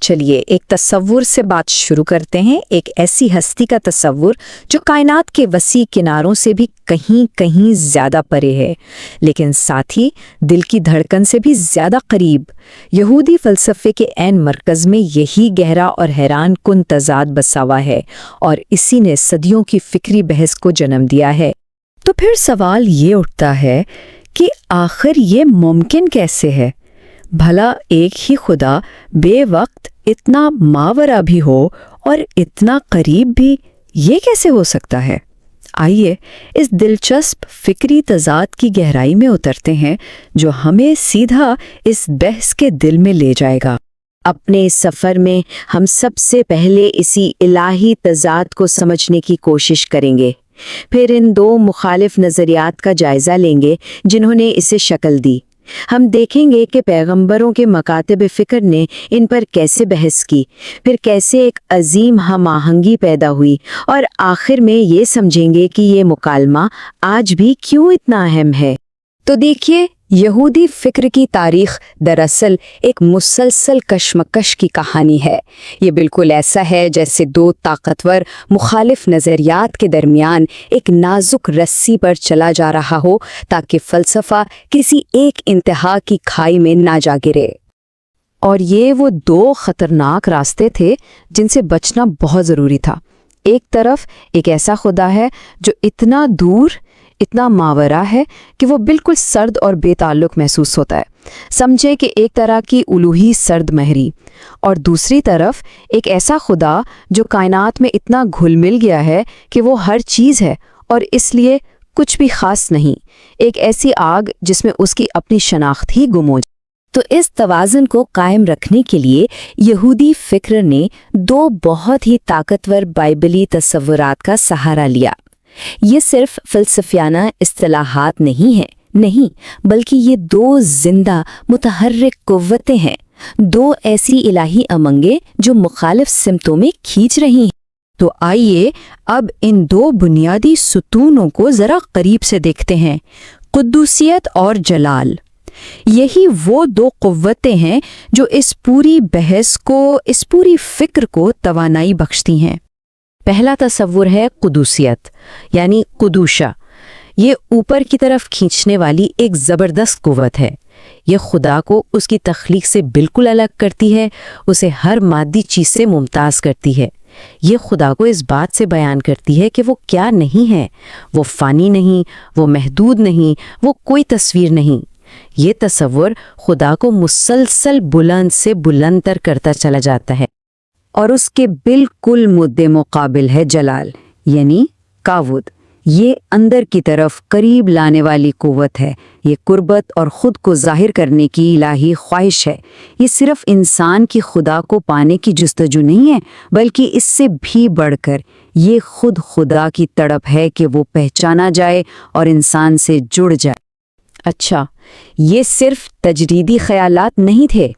چلیے ایک تصور سے بات شروع کرتے ہیں، ایک ایسی ہستی کا تصور جو کائنات کے وسیع کناروں سے بھی کہیں کہیں زیادہ پرے ہے، لیکن ساتھ ہی دل کی دھڑکن سے بھی زیادہ قریب۔ یہودی فلسفے کے عین مرکز میں یہی گہرا اور حیران کن تضاد بسا ہوا ہے، اور اسی نے صدیوں کی فکری بحث کو جنم دیا ہے۔ تو پھر سوال یہ اٹھتا ہے کہ آخر یہ ممکن کیسے ہے؟ بھلا ایک ہی خدا بے وقت اتنا ماورا بھی ہو اور اتنا قریب بھی، یہ کیسے ہو سکتا ہے؟ آئیے اس دلچسپ فکری تضاد کی گہرائی میں اترتے ہیں جو ہمیں سیدھا اس بحث کے دل میں لے جائے گا۔ اپنے اس سفر میں ہم سب سے پہلے اسی الہی تضاد کو سمجھنے کی کوشش کریں گے، پھر ان دو مخالف نظریات کا جائزہ لیں گے جنہوں نے اسے شکل دی۔ ہم دیکھیں گے کہ پیغمبروں کے مکاتب فکر نے ان پر کیسے بحث کی، پھر کیسے ایک عظیم ہم آہنگی پیدا ہوئی، اور آخر میں یہ سمجھیں گے کہ یہ مکالمہ آج بھی کیوں اتنا اہم ہے۔ تو دیکھیے، یہودی فکر کی تاریخ دراصل ایک مسلسل کشمکش کی کہانی ہے۔ یہ بالکل ایسا ہے جیسے دو طاقتور مخالف نظریات کے درمیان ایک نازک رسی پر چلا جا رہا ہو تاکہ فلسفہ کسی ایک انتہا کی کھائی میں نہ جا گرے۔ اور یہ وہ دو خطرناک راستے تھے جن سے بچنا بہت ضروری تھا۔ ایک طرف ایک ایسا خدا ہے جو اتنا دور، اتنا ماورا ہے کہ وہ بالکل سرد اور بے تعلق محسوس ہوتا ہے، سمجھے کہ ایک طرح کی الوہی سرد مہری۔ اور دوسری طرف ایک ایسا خدا جو کائنات میں اتنا گھل مل گیا ہے کہ وہ ہر چیز ہے اور اس لیے کچھ بھی خاص نہیں، ایک ایسی آگ جس میں اس کی اپنی شناخت ہی گم ہو جائے۔ تو اس توازن کو قائم رکھنے کے لیے یہودی فکر نے دو بہت ہی طاقتور بائبلی تصورات کا سہارا لیا۔ یہ صرف فلسفیانہ اصطلاحات نہیں ہیں، نہیں، بلکہ یہ دو زندہ متحرک قوتیں ہیں، دو ایسی الہی امنگیں جو مخالف سمتوں میں کھینچ رہی ہیں۔ تو آئیے اب ان دو بنیادی ستونوں کو ذرا قریب سے دیکھتے ہیں، قدوسیت اور جلال۔ یہی وہ دو قوتیں ہیں جو اس پوری بحث کو، اس پوری فکر کو توانائی بخشتی ہیں۔ پہلا تصور ہے قدوسیت، یعنی قدوشہ۔ یہ اوپر کی طرف کھینچنے والی ایک زبردست قوت ہے۔ یہ خدا کو اس کی تخلیق سے بالکل الگ کرتی ہے، اسے ہر مادی چیز سے ممتاز کرتی ہے۔ یہ خدا کو اس بات سے بیان کرتی ہے کہ وہ کیا نہیں ہے، وہ فانی نہیں، وہ محدود نہیں، وہ کوئی تصویر نہیں۔ یہ تصور خدا کو مسلسل بلند سے بلند تر کرتا چلا جاتا ہے، اور اس کے بالکل مد مقابل ہے جلال، یعنی کاود۔ یہ اندر کی طرف قریب لانے والی قوت ہے، یہ قربت اور خود کو ظاہر کرنے کی الہی خواہش ہے۔ یہ صرف انسان کی خدا کو پانے کی جستجو نہیں ہے، بلکہ اس سے بھی بڑھ کر یہ خود خدا کی تڑپ ہے کہ وہ پہچانا جائے اور انسان سے جڑ جائے۔ اچھا، یہ صرف تجریدی خیالات نہیں تھے۔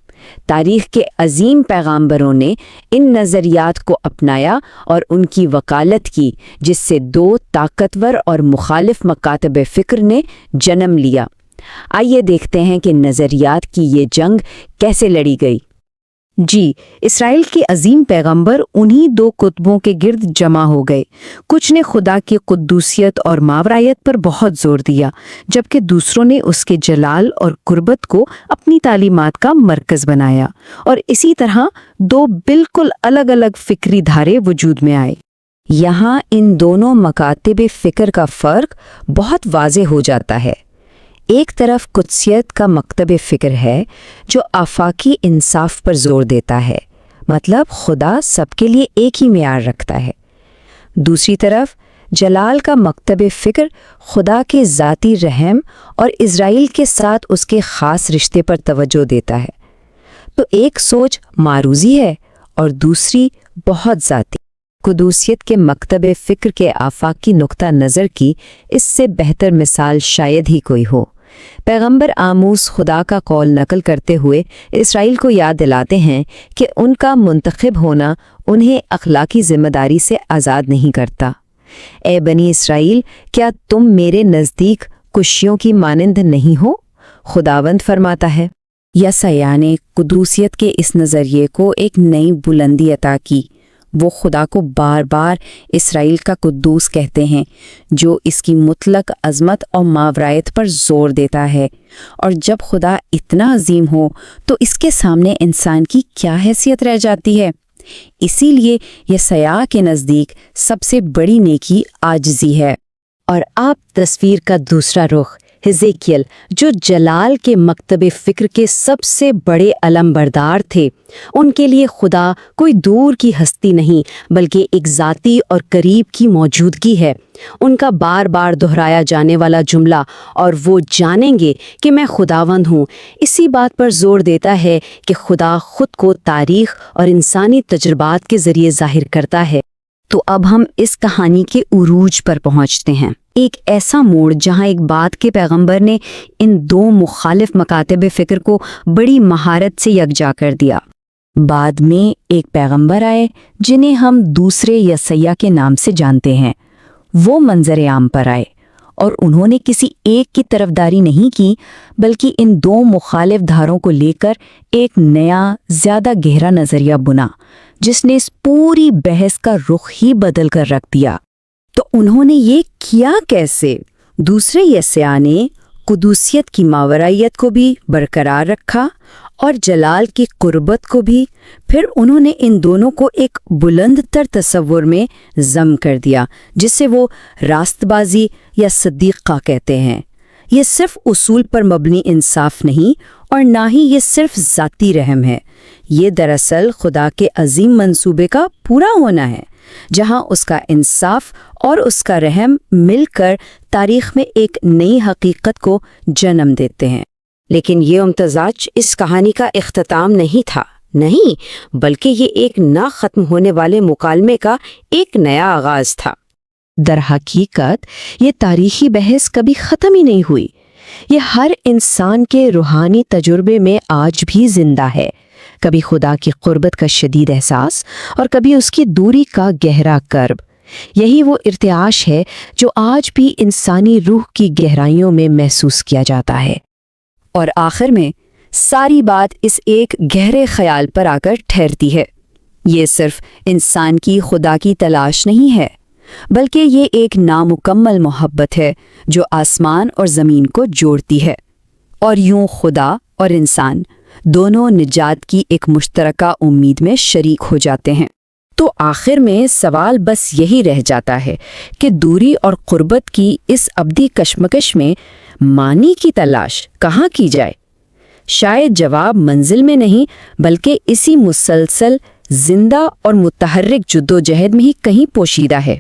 تاریخ کے عظیم پیغامبروں نے ان نظریات کو اپنایا اور ان کی وکالت کی، جس سے دو طاقتور اور مخالف مکاتب فکر نے جنم لیا۔ آئیے دیکھتے ہیں کہ نظریات کی یہ جنگ کیسے لڑی گئی۔ جی، اسرائیل کے عظیم پیغمبر انہی دو قطبوں کے گرد جمع ہو گئے۔ کچھ نے خدا کی قدوسیت اور ماورائیت پر بہت زور دیا، جبکہ دوسروں نے اس کے جلال اور قربت کو اپنی تعلیمات کا مرکز بنایا، اور اسی طرح دو بالکل الگ الگ فکری دھارے وجود میں آئے۔ یہاں ان دونوں مکاتب فکر کا فرق بہت واضح ہو جاتا ہے۔ ایک طرف قدسیت کا مکتب فکر ہے جو آفاقی انصاف پر زور دیتا ہے، مطلب خدا سب کے لیے ایک ہی معیار رکھتا ہے۔ دوسری طرف جلال کا مکتب فکر خدا کے ذاتی رحم اور اسرائیل کے ساتھ اس کے خاص رشتے پر توجہ دیتا ہے۔ تو ایک سوچ معروضی ہے اور دوسری بہت ذاتی۔ قدوسیت کے مکتب فکر کے آفاقی نقطہ نظر کی اس سے بہتر مثال شاید ہی کوئی ہو۔ پیغمبر آموس خدا کا قول نقل کرتے ہوئے اسرائیل کو یاد دلاتے ہیں کہ ان کا منتخب ہونا انہیں اخلاقی ذمہ داری سے آزاد نہیں کرتا۔ اے بنی اسرائیل، کیا تم میرے نزدیک کشیوں کی مانند نہیں ہو؟ خداوند فرماتا ہے۔ یسعیاہ نے قدوسیت کے اس نظریے کو ایک نئی بلندی عطا کی۔ وہ خدا کو بار بار اسرائیل کا قدوس کہتے ہیں، جو اس کی مطلق عظمت اور ماورائیت پر زور دیتا ہے۔ اور جب خدا اتنا عظیم ہو تو اس کے سامنے انسان کی کیا حیثیت رہ جاتی ہے؟ اسی لیے یسعیاہ کے نزدیک سب سے بڑی نیکی عاجزی ہے۔ اور آپ تصویر کا دوسرا رخ حزقیل، جو جلال کے مکتب فکر کے سب سے بڑے علم بردار تھے، ان کے لیے خدا کوئی دور کی ہستی نہیں بلکہ ایک ذاتی اور قریب کی موجودگی ہے۔ ان کا بار بار دہرایا جانے والا جملہ اور وہ جانیں گے کہ میں خداوند ہوں، اسی بات پر زور دیتا ہے کہ خدا خود کو تاریخ اور انسانی تجربات کے ذریعے ظاہر کرتا ہے۔ تو اب ہم اس کہانی کے عروج پر پہنچتے ہیں، ایک ایسا موڑ جہاں ایک بات کے پیغمبر نے ان دو مخالف مکاتب فکر کو بڑی مہارت سے یکجا کر دیا۔ بعد میں ایک پیغمبر آئے جنہیں ہم دوسرے یسعیاہ کے نام سے جانتے ہیں۔ وہ منظر عام پر آئے اور انہوں نے کسی ایک کی طرفداری نہیں کی، بلکہ ان دو مخالف دھاروں کو لے کر ایک نیا زیادہ گہرا نظریہ بنا، جس نے اس پوری بحث کا رخ ہی بدل کر رکھ دیا۔ تو انہوں نے یہ کیا کیسے؟ دوسرے یسعیاہ نے قدوسیت کی ماورائیت کو بھی برقرار رکھا اور جلال کی قربت کو بھی۔ پھر انہوں نے ان دونوں کو ایک بلند تر تصور میں ضم کر دیا، جسے وہ راست بازی یا صدیقہ کہتے ہیں۔ یہ صرف اصول پر مبنی انصاف نہیں اور نہ ہی یہ صرف ذاتی رحم ہے، یہ دراصل خدا کے عظیم منصوبے کا پورا ہونا ہے، جہاں اس کا انصاف اور اس کا رحم مل کر تاریخ میں ایک نئی حقیقت کو جنم دیتے ہیں۔ لیکن یہ امتزاج اس کہانی کا اختتام نہیں تھا، نہیں، بلکہ یہ ایک نہ ختم ہونے والے مکالمے کا ایک نیا آغاز تھا۔ در حقیقت یہ تاریخی بحث کبھی ختم ہی نہیں ہوئی، یہ ہر انسان کے روحانی تجربے میں آج بھی زندہ ہے، کبھی خدا کی قربت کا شدید احساس اور کبھی اس کی دوری کا گہرا کرب۔ یہی وہ ارتعاش ہے جو آج بھی انسانی روح کی گہرائیوں میں محسوس کیا جاتا ہے۔ اور آخر میں ساری بات اس ایک گہرے خیال پر آ کر ٹھہرتی ہے، یہ صرف انسان کی خدا کی تلاش نہیں ہے، بلکہ یہ ایک نامکمل محبت ہے جو آسمان اور زمین کو جوڑتی ہے، اور یوں خدا اور انسان دونوں نجات کی ایک مشترکہ امید میں شریک ہو جاتے ہیں۔ تو آخر میں سوال بس یہی رہ جاتا ہے کہ دوری اور قربت کی اس ابدی کشمکش میں معنی کی تلاش کہاں کی جائے؟ شاید جواب منزل میں نہیں، بلکہ اسی مسلسل زندہ اور متحرک جدوجہد میں ہی کہیں پوشیدہ ہے۔